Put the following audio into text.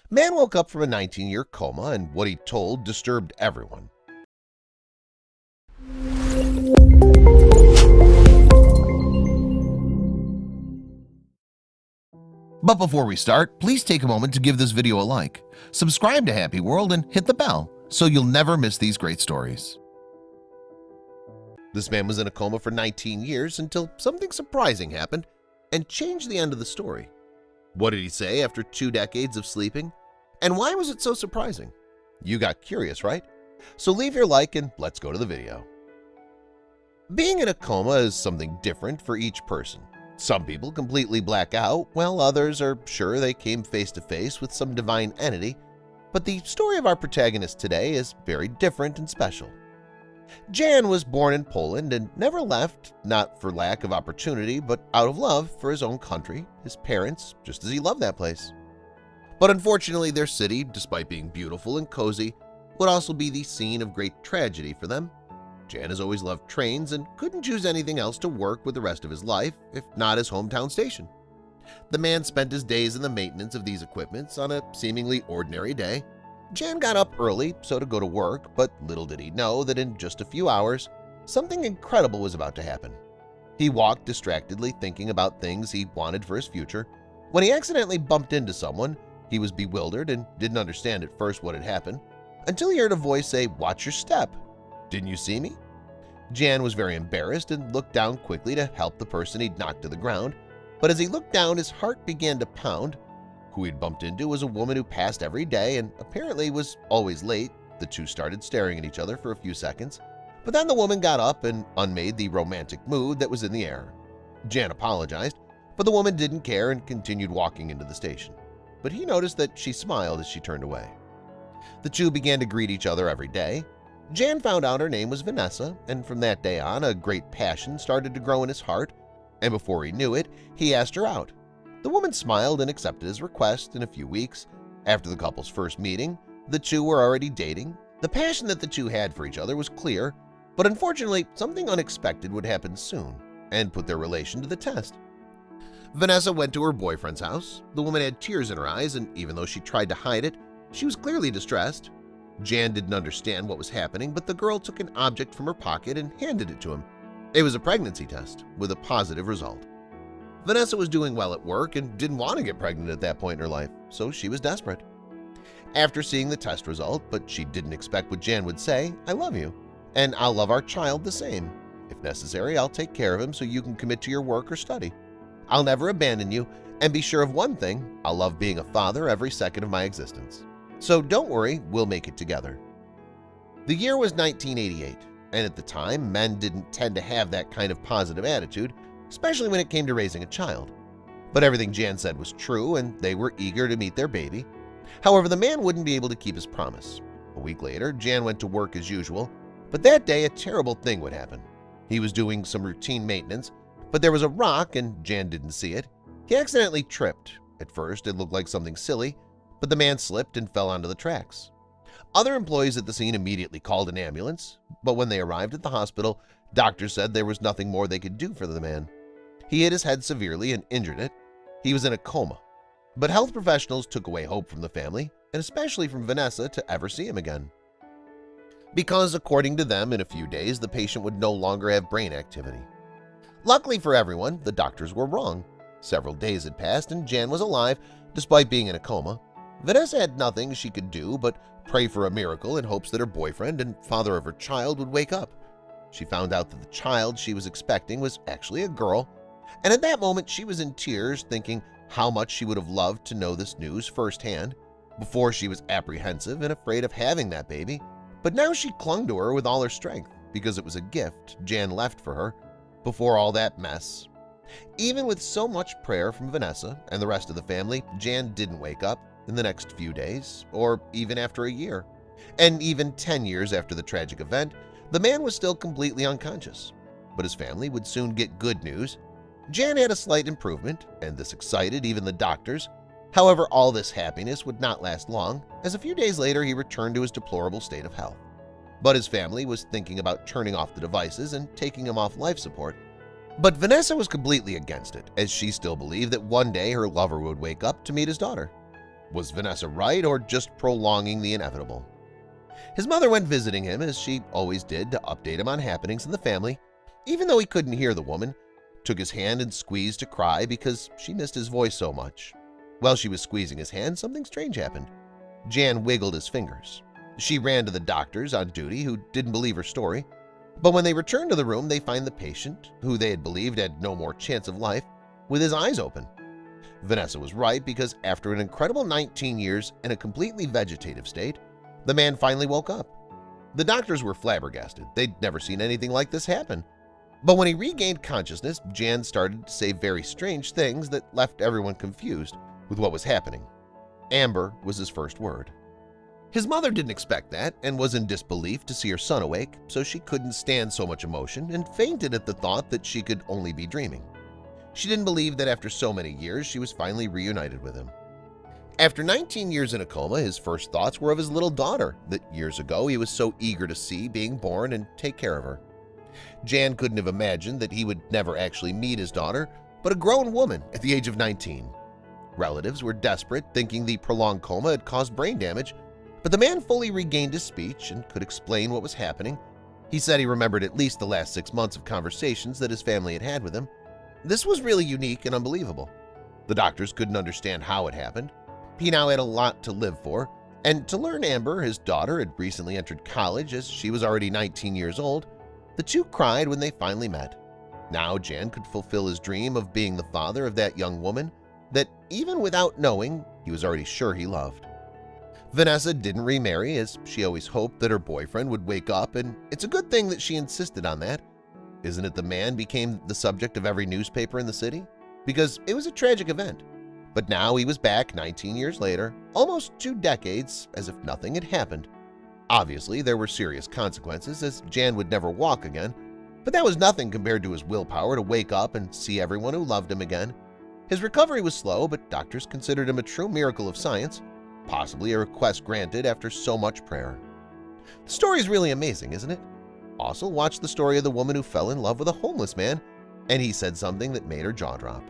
Man woke up from a 19-year coma, and what he told disturbed everyone. But before we start, please take a moment to give this video a like, subscribe to HappyWorld, and hit the bell so you'll never miss these great stories. This man was in a coma for 19 years until something surprising happened and changed the end of the story. What did he say after 2 decades of sleeping? And why was it so surprising? You got curious, right? So leave your like and let's go to the video. Being in a coma is something different for each person. Some people completely black out, while others are sure they came face to face with some divine entity. But the story of our protagonist today is very different and special. Jan was born in Poland and never left, not for lack of opportunity, but out of love for his own country, his parents, just as he loved that place. But unfortunately, their city, despite being beautiful and cozy, would also be the scene of great tragedy for them. Jan has always loved trains and couldn't choose anything else to work with the rest of his life, if not his hometown station. The man spent his days in the maintenance of these equipments on a seemingly ordinary day. Jan got up early so to go to work, but little did he know that in just a few hours, something incredible was about to happen. He walked distractedly thinking about things he wanted for his future. When he accidentally bumped into someone, he was bewildered and didn't understand at first what had happened, until he heard a voice say, "Watch your step. Didn't you see me?" Jan was very embarrassed and looked down quickly to help the person he'd knocked to the ground, but as he looked down, his heart began to pound. Who he'd bumped into was a woman who passed every day and apparently was always late. The two started staring at each other for a few seconds, but then the woman got up and unmade the romantic mood that was in the air. Jan apologized, but the woman didn't care and continued walking into the station. But he noticed that she smiled as she turned away. The two began to greet each other every day. Jan found out her name was Vanessa, and from that day on, a great passion started to grow in his heart, and before he knew it, he asked her out. The woman smiled and accepted his request. In a few weeks, after the couple's first meeting, the two were already dating. The passion that the two had for each other was clear, but unfortunately, something unexpected would happen soon and put their relation to the test. Vanessa went to her boyfriend's house. The woman had tears in her eyes, and even though she tried to hide it, she was clearly distressed. Jan didn't understand what was happening, but the girl took an object from her pocket and handed it to him. It was a pregnancy test with a positive result. Vanessa was doing well at work and didn't want to get pregnant at that point in her life, so she was desperate. After seeing the test result, but she didn't expect what Jan would say, "I love you, and I'll love our child the same. If necessary, I'll take care of him so you can commit to your work or study. I'll never abandon you, and be sure of one thing, I'll love being a father every second of my existence. So don't worry, we'll make it together." The year was 1988, and at the time, men didn't tend to have that kind of positive attitude, especially when it came to raising a child. But everything Jan said was true, and they were eager to meet their baby. However, the man wouldn't be able to keep his promise. A week later, Jan went to work as usual, but that day a terrible thing would happen. He was doing some routine maintenance, but there was a rock and Jan didn't see it. He accidentally tripped. At first, it looked like something silly, but the man slipped and fell onto the tracks. Other employees at the scene immediately called an ambulance, but when they arrived at the hospital, doctors said there was nothing more they could do for the man. He hit his head severely and injured it. He was in a coma. But health professionals took away hope from the family, and especially from Vanessa, to ever see him again. Because according to them, in a few days, the patient would no longer have brain activity. Luckily for everyone, the doctors were wrong. Several days had passed and Jan was alive despite being in a coma. Vanessa had nothing she could do but pray for a miracle in hopes that her boyfriend and father of her child would wake up. She found out that the child she was expecting was actually a girl, and at that moment she was in tears thinking how much she would have loved to know this news firsthand. Before she was apprehensive and afraid of having that baby, but now she clung to her with all her strength because it was a gift Jan left for her before all that mess. Even with so much prayer from Vanessa and the rest of the family, Jan didn't wake up in the next few days or even after a year. And even 10 years after the tragic event, the man was still completely unconscious. But his family would soon get good news. Jan had a slight improvement, and this excited even the doctors. However, all this happiness would not last long, as a few days later he returned to his deplorable state of health. But his family was thinking about turning off the devices and taking him off life support. But Vanessa was completely against it, as she still believed that one day her lover would wake up to meet his daughter. Was Vanessa right or just prolonging the inevitable? His mother went visiting him as she always did to update him on happenings in the family, even though he couldn't hear the woman, took his hand and squeezed to cry because she missed his voice so much. While she was squeezing his hand, something strange happened. Jan wiggled his fingers. She ran to the doctors on duty who didn't believe her story, but when they returned to the room they find the patient, who they had believed had no more chance of life, with his eyes open. Vanessa was right because after an incredible 19 years in a completely vegetative state, the man finally woke up. The doctors were flabbergasted. They'd never seen anything like this happen. But when he regained consciousness, Jan started to say very strange things that left everyone confused with what was happening. Amber was his first word. His mother didn't expect that and was in disbelief to see her son awake, so she couldn't stand so much emotion and fainted at the thought that she could only be dreaming. She didn't believe that after so many years she was finally reunited with him. After 19 years in a coma, his first thoughts were of his little daughter that years ago he was so eager to see being born and take care of her. Jan couldn't have imagined that he would never actually meet his daughter, but a grown woman at the age of 19. Relatives were desperate, thinking the prolonged coma had caused brain damage, but the man fully regained his speech and could explain what was happening. He said he remembered at least the last 6 months of conversations that his family had had with him. This was really unique and unbelievable. The doctors couldn't understand how it happened. He now had a lot to live for, and to learn Amber, his daughter, had recently entered college as she was already 19 years old, the two cried when they finally met. Now Jan could fulfill his dream of being the father of that young woman that, even without knowing, he was already sure he loved. Vanessa didn't remarry as she always hoped that her boyfriend would wake up, and it's a good thing that she insisted on that. Isn't it the man became the subject of every newspaper in the city? Because it was a tragic event. But now he was back 19 years later, almost 2 decades, as if nothing had happened. Obviously, there were serious consequences, as Jan would never walk again, but that was nothing compared to his willpower to wake up and see everyone who loved him again. His recovery was slow, but doctors considered him a true miracle of science, possibly a request granted after so much prayer. The story is really amazing, isn't it? Also, watch the story of the woman who fell in love with a homeless man, and he said something that made her jaw drop.